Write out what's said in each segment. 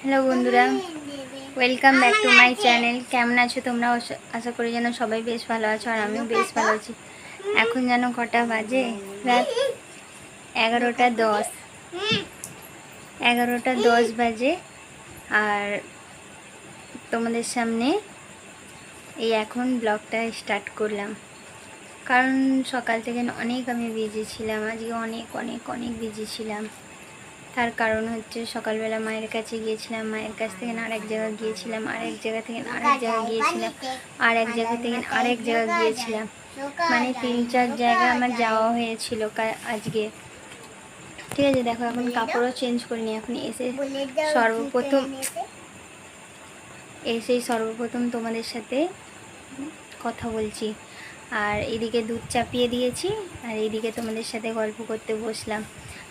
Hello বন্ধুরা, welcome back to my channel. কেমন আছো তোমরা? আশা করি যেন সবাই বেশ ভালো আছো, আর আমিও বেশ ভালো আছি। এখন যেন কটা বাজে? রাত 11টা 10। 11টা 10 বাজে। আর তোমাদের সামনে এই এখন ব্লগটা স্টার্ট করলাম, কারণ সকাল থেকে অনেক আমি বিজি ছিলাম। আজকে অনেক অনেক অনেক বিজি ছিলাম। তার কারণ হচ্ছে সকালবেলা মায়ের কাছে গিয়েছিলাম, মায়ের কাছ থেকে আরেক জায়গা গিয়েছিলাম, আরেক জায়গা থেকে আরেক জায়গা গিয়েছিলাম, আর এক জায়গা থেকে আরেক জায়গা গিয়েছিলাম। মানে 3-4 জায়গা আমার যাওয়া হয়েছিল আজকে। ঠিক আছে, দেখো এখন কাপড়ও চেঞ্জ করিনি। এখন সর্বপ্রথম তোমাদের সাথে কথা বলছি। আর এদিকে দুধ চাপিয়ে দিয়েছি, আর এইদিকে তোমাদের সাথে গল্প করতে বসলাম।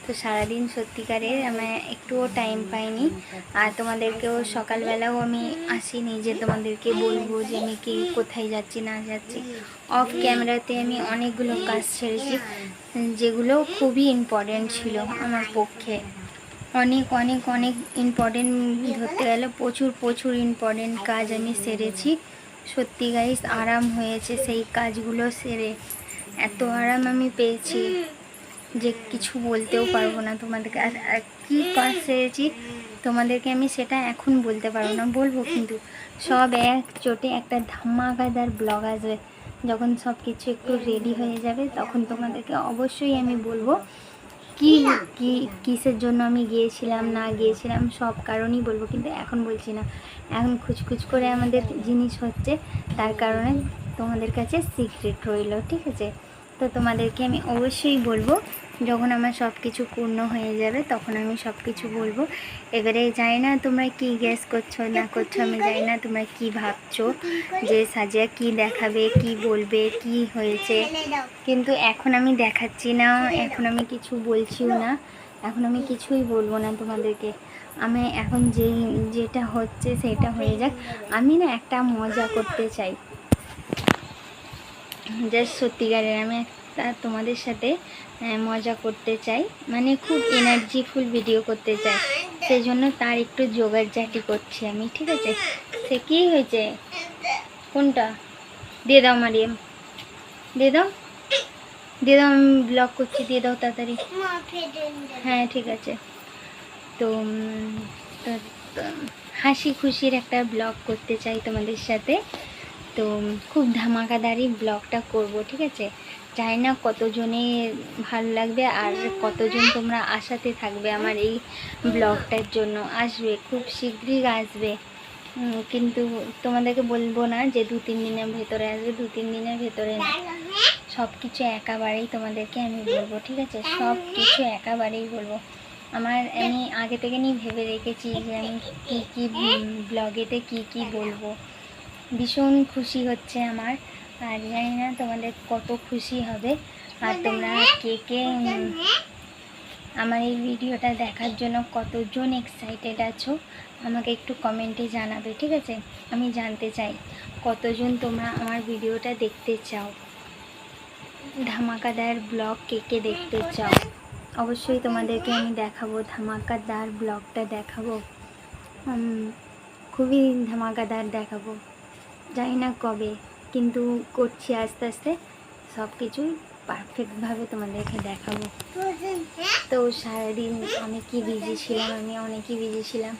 তো সারাদিন সত্যিকারের আমি একটুও টাইম পাইনি। আর তোমাদেরকেও সকালবেলাও আমি আসিনি যে তোমাদেরকে বলবো যে আমি কি কোথায় যাচ্ছি না যাচ্ছি। অফ ক্যামেরাতে আমি অনেকগুলো কাজ ছেড়েছি, যেগুলো খুবই ইম্পর্টেন্ট ছিল আমার পক্ষে। অনেক অনেক অনেক ইম্পর্টেন্ট, ধরতে গেলে প্রচুর প্রচুর ইম্পর্টেন্ট কাজ আমি সেরেছি। সত্যি গাইস, আরাম হয়েছে সেই কাজগুলো সেরে। এত আরাম আমি পেয়েছি যে কিছু বলতেও পারবো না তোমাদেরকে। আর কী কাজ সেরেছি তোমাদেরকে আমি সেটা এখন বলতে পারবো না, বলবো কিন্তু সব এক চোটে একটা ধামাকাদার ব্লগ আসবে। যখন সব কিছু একটু রেডি হয়ে যাবে তখন তোমাদেরকে অবশ্যই আমি বলবো কি কি কিসের জন্য আমি গিয়েছিলাম না গিয়েছিলাম, সব কারণই বলবো। কিন্তু এখন বলছি না, এখন খুচখুচ করে আমাদের জিনিস হচ্ছে, তার কারণে তোমাদের কাছে সিক্রেট রইল। ঠিক আছে, তো তোমাদেরকে আমি অবশ্যই বলবো যখন আমার সব কিছু পূর্ণ হয়ে যাবে, তখন আমি সব কিছু বলবো। এবারে জানি না তোমরা কি গেস করছো না করছো, আমি জানি না তোমরা কি ভাবছো যে সাজিয়া কি দেখাবে, কি বলবে, কি হয়েছে। কিন্তু এখন আমি দেখাচ্ছি না, এখন আমি কিছু বলছিও না, এখন আমি কিছুই বলবো না তোমাদেরকে। আমি এখন যেটা হচ্ছে সেটা হয়ে যাক। আমি না একটা মজা করতে চাই, জাস্ট সত্যিকারের আমি একটা তোমাদের সাথে মজা করতে চাই, মানে খুব এনার্জিফুল ভিডিও করতে চাই। সেই জন্য তার একটু জোগাড়জাটি করছি আমি। ঠিক আছে, সে কী হয়েছে? কোনটা দিয়ে দাও মারিয়াম, দিয়ে দাও, দিয়ে দাও, আমি ব্লগ করছি, দিয়ে দাও তাড়াতাড়ি। হ্যাঁ ঠিক আছে। তো হাসি খুশির একটা ব্লগ করতে চাই তোমাদের সাথে। তো খুব ধামাকাদারি ব্লগটা করব। ঠিক আছে, জানি না কতজনে ভালো লাগবে আর কতজন তোমরা আশাতে থাকবে আমার এই ব্লগটার জন্য। আসবে, খুব শীঘ্রই আসবে, কিন্তু তোমাদেরকে বলবো না যে 2-3 দিনের ভেতরে আসবে। 2-3 দিনের ভেতরে না, সব কিছু একেবারেই তোমাদেরকে আমি বলবো। ঠিক আছে, সব কিছু একেবারেই বলবো। আমি আগে থেকে নিয়ে ভেবে রেখেছি যে আমি কী কী ব্লগেতে কি কি বলবো। ভীষণ খুশি হচ্ছে আমার, আর জানি না তোমাদের কত খুশি হবে। আর তোমরা কে কে আমার এই ভিডিওটা দেখার জন্য কতজন এক্সাইটেড আছো আমাকে একটু কমেন্টে জানাবে। ঠিক আছে, আমি জানতে চাই কতজন তোমরা আমার ভিডিওটা দেখতে চাও, ধামাকাদার ব্লগ কে কে দেখতে চাও। অবশ্যই তোমাদেরকে আমি দেখাবো, ধামাকাদার ব্লগটা দেখাবো, খুবই ধামাকাদার দেখাবো। জানি না কবে, কিন্তু করছি আস্তে আস্তে, সব কিছুই পারফেক্টভাবে তোমাদেরকে দেখাবো। তো সারাদিন অনেকই বিজি ছিলাম, আমি অনেকই বিজি ছিলাম।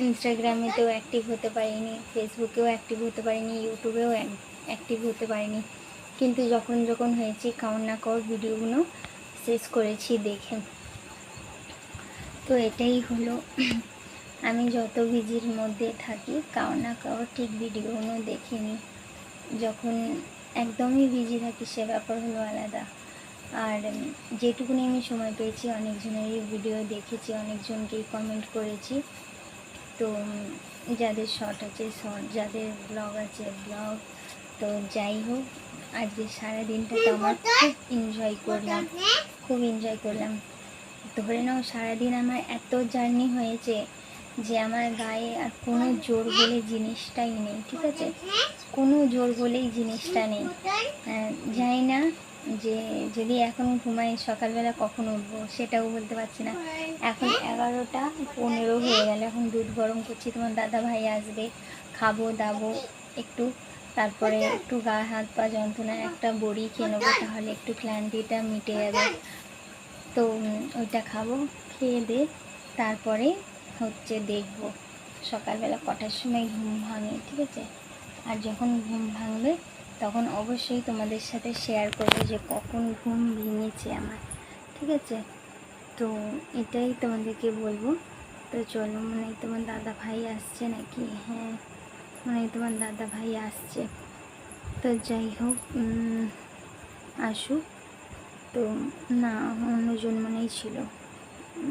ইনস্টাগ্রামেতেও অ্যাক্টিভ হতে পারিনি, ফেসবুকেও অ্যাক্টিভ হতে পারিনি, ইউটিউবেও অ্যাক্টিভ হতে পারিনি। কিন্তু যখন যখন হয়েছি কাউন্ট না কর ভিডিওগুলো শেষ করেছি দেখে। তো এটাই হলো, আমি যত বিজির মধ্যে থাকি কাউন্ট না কাউ ঠিক ভিডিওগুলো দেখিনি। যখন একদমই বিজি থাকি সে ব্যাপার হলো আলাদা। আর যেটুকুনি আমি সময় পেয়েছি অনেকজনেরই ভিডিও দেখেছি, অনেকজনকেই কমেন্ট করেছি। তো যাদের শর্ট আছে শর্ট, যাদের ব্লগ আছে ব্লগ। তো যাই হোক, আজকে সারাদিনটা তো আমার খুব এনজয় করলাম, খুব এনজয় করলাম। ধরে নাও সারাদিন আমার এত জার্নি হয়েছে যে আমার গায়ে আর কোনো জোর বলে জিনিসটাই নেই। ঠিক আছে, কোনো জোর বলেই জিনিসটা নেই। জানি না যে যদি এখন ঘুমাই সকালবেলা কখন উঠবো সেটাও বলতে পারছি না। এখন 11টা 15 হয়ে গেল, এখন দুধ গরম করছি, তোমার দাদা ভাই আসবে, খাবো দাবো একটু, তারপরে একটু গা হাত পা যন্ত্রণায় একটা বড়ি খেয়ে নেবো, তাহলে একটু ক্লান্তিটা মিটে যাবে। তো ওইটা খাবো, খেয়ে দে তারপরে হচ্ছে দেখবো সকালবেলা কটার সময় ঘুম ভাঙে, ঠিক আছে? আর যখন ঘুম ভাঙবে তখন অবশ্যই তোমাদের সাথে শেয়ার করবো যে কখন ঘুম ভেঙেছে আমার, ঠিক আছে? তো এটাই তোমাদেরকে বলবো। তো চলো, মনে হয় তোমার দাদা ভাই আসছে নাকি? হ্যাঁ, মনে হয় তোমার দাদা ভাই আসছে। তো যাই হোক, আসুক। তো না, অন্যজন মনেই ছিল,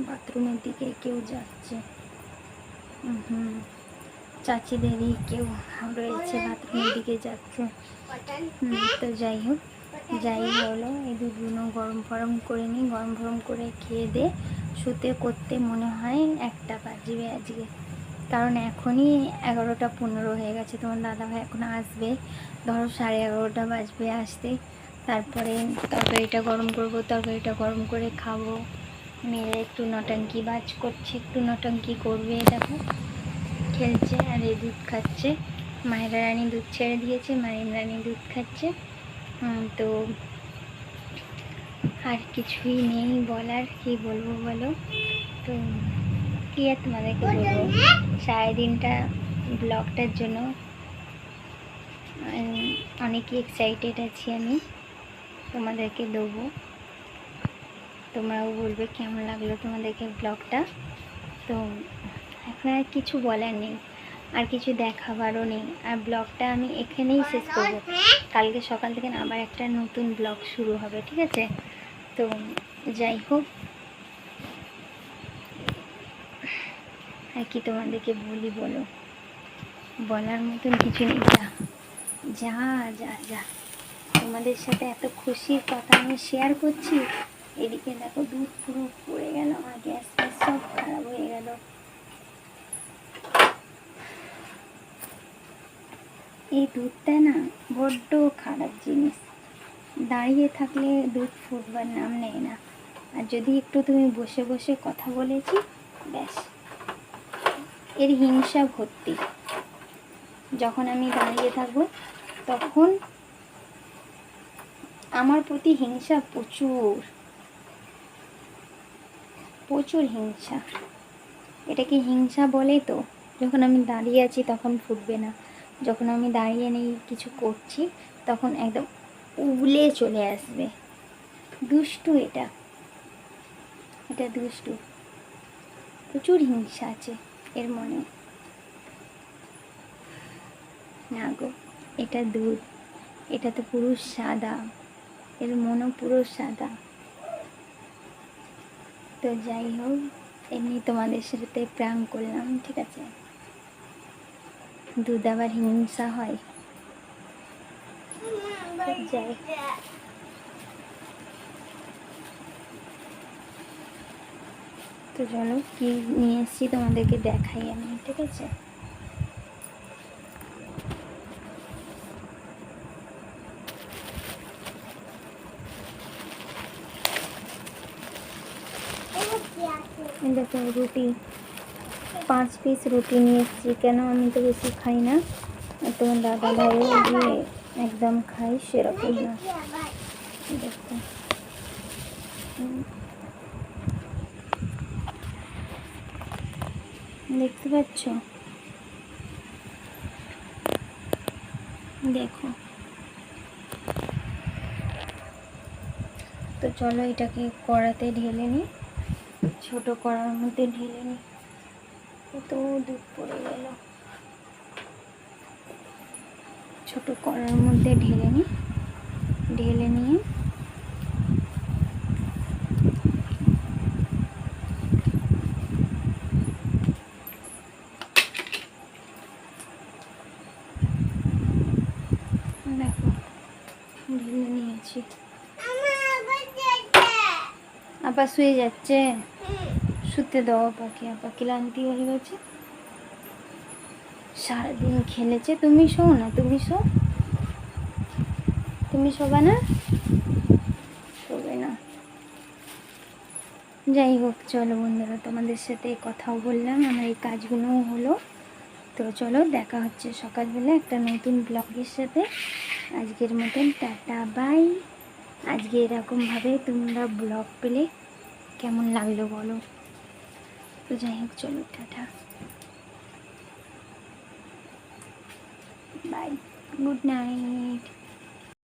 বাথরুমের দিকে কেউ যাচ্ছে। চাচিদেরই কেউ রয়েছে, বাথরুমের দিকে যাচ্ছে। তো যাই হোক, যাই হলো, এই দুধগুলো গরম করে নিই, গরম করে খেয়ে দে শুতে করতে মনে হয় 1টা বাজবে আজকে, কারণ এখনই 11টা 15 হয়ে গেছে। তোমার দাদাভাই এখন আসবে, ধরো 11:30 বাজবে আসতে। তারপরে তরকারিটা গরম করবো, তরকারিটা গরম করে খাবো। মেয়েরা একটু নটাঙ্কি বাজ করছে, একটু নটাঙ্কি করবে, দেখো খেলছে আর এই দুধ খাচ্ছে। মায়েরা রানী দুধ ছেড়ে দিয়েছে, মায়ের রানী দুধ খাচ্ছে। তো আর কিছুই নেই বলার, কি বলবো বলো? তো কি আর তোমাদেরকে বলবো, সারাদিনটা ব্লগটার জন্য অনেকই এক্সাইটেড আছি আমি, তোমাদেরকে দেবো। তোমরাও বলবে কেমন লাগলো তোমাদেরকে ব্লগটা। তো এখন আর কিছু বলার নেই, আর কিছু দেখাবারও নেই, আর ব্লগটা আমি এখানেই শেষ করব। কালকে সকাল থেকে আবার একটা নতুন ব্লগ শুরু হবে, ঠিক আছে? তো যাই হোক, আর কি তোমাদেরকে বলি বলো, বলার মতন কিছু নেই। যা যা যা তোমাদের সাথে এত খুশির কথা আমি শেয়ার করছি, এদিকে দেখো দুধ পুরো পড়ে গেল, আমার গ্যাস ফ্যাস সব খারাপ হয়ে গেল। এই দুধটা না বড্ড খারাপ জিনিস, দাঁড়িয়ে থাকলে দুধ ফুটবার নাম নেয় না, আর যদি একটু তুমি বসে বসে কথা বলেছি, ব্যাস এর হিংসা ভর্তি। যখন আমি দাঁড়িয়ে থাকবো তখন আমার প্রতি হিংসা প্রচুর প্রচুর হিংসা। এটাকে হিংসা বলে তো? যখন আমি দাঁড়িয়ে আছি তখন ফুটবে না, যখন আমি দাঁড়িয়ে নেই কিছু করছি তখন একদম উবলে চলে আসবে। দুষ্টু, এটা দুষ্টু, প্রচুর হিংসা আছে এর মনে। না গো, এটা দুধ, এটা তো পুরো সাদা, এর মনও পুরো সাদা। তো যাই হোক, এমনি তোমাদের সাথে প্রাঙ্ক করলাম, ঠিক আছে? দুধ আবার হিংসা হয়? যাই, তো চলো কি নিয়ে এসেছি তোমাদেরকে দেখাই আমি, ঠিক আছে? দেখো রুটি, 5 পিস রুটি নিয়ে এসেছি। কেন? আমি তো বেশি খাই না, তোমার দাদা ভাইও যে একদম খাই সেরকম না। দেখো, দেখতে পাচ্ছ? দেখো, তো চলো এটাকে কড়াতে ঢেলে নিই, ছোট কড়ার মধ্যে ঢেলে নিই। তো দুধ পড়ে গেল, ছোট কড়ার মধ্যে ঢেলে নিই, ঢেলে নিয়ে দেখো ঢেলে নিয়েছি। আপা শুয়ে যাচ্ছে, শুতে দাও আপাকে, আপা ক্লান্তি হয়ে গেছে, সারাদিন খেলেছে। তুমি শো না, তুমি শো, তুমি শোবা না? যাই হোক, চলো বন্ধুরা, তোমাদের সাথে কথাও বললাম, আমার এই কাজগুলোও হলো। তো চলো, দেখা হচ্ছে সকালবেলা একটা নতুন ব্লগের সাথে। আজকের মতন টাটা, বাই। আজকে এরকমভাবে তোমরা ব্লগ পেলে কেমন লাগলো বলো। তো যাই হোক, চলো, টাটা, বাই, গুড নাইট।